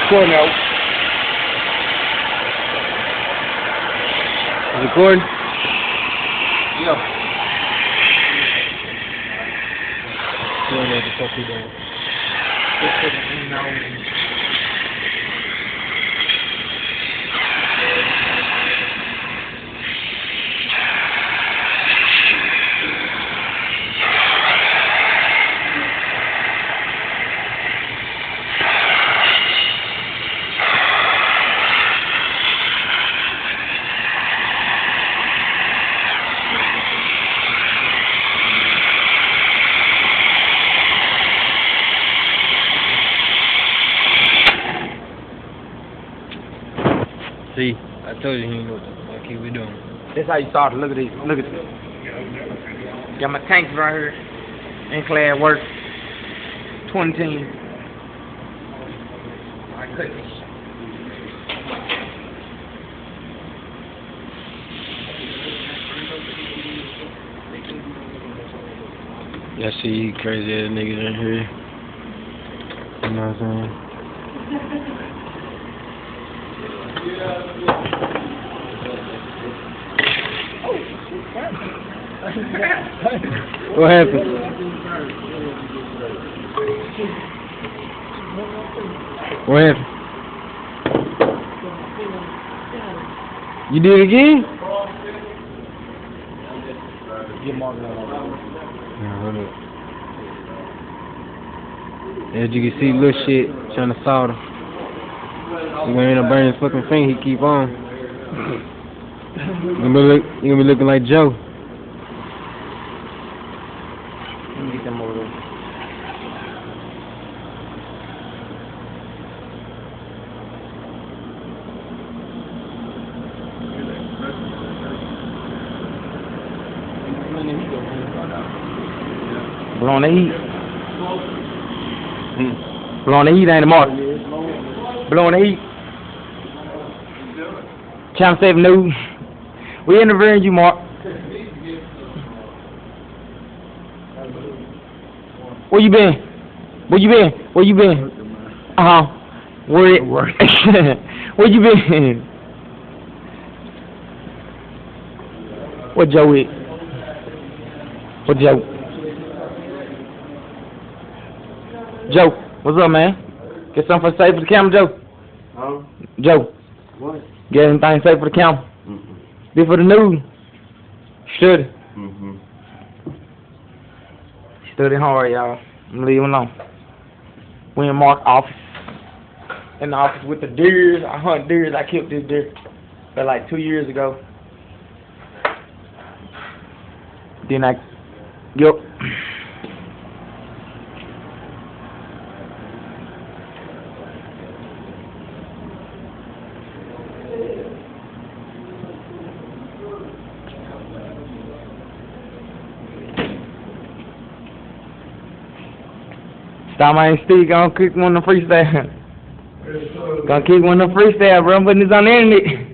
recording out. Is it recording? Yeah. You don't know what the fuck you doing. See, I told you he didn't know what the fuck he was doing. That's how you start. Look at this. Look at this. Got my tanks right here. In class work. 2010. Alright, cut this. Y'all see crazy ass niggas in here. You know what I'm saying? What happened? What happened? You did it again? Get Mark out. Yeah, hold up. As you can see, little shit trying to solder. He's gonna end up burning his fucking finger. He keep on. You gonna be looking like Joe. Let me get them over there. Blow on the heat. Blow on the heat, ain't it, Mark? Blow on the heat. Channel 7 News. We interviewing you, Mark. Where you been? Where you been? Where you been? Where where you been? What Joe is? What Joe? Joe, what's up, man? Get something safe for the camera, Joe. Huh? Joe. What? Get anything safe for the camera. Be for the news. Study. Study hard, y'all. I'm gonna leave him alone. We in Mark's office. In the office with the deers. I hunt deers. I killed this deer like 2 years ago. Then I Stop my Steve, gonna kick one of the freestyle. Gonna kick one of the freestyle, bro. I'm putting this on the internet.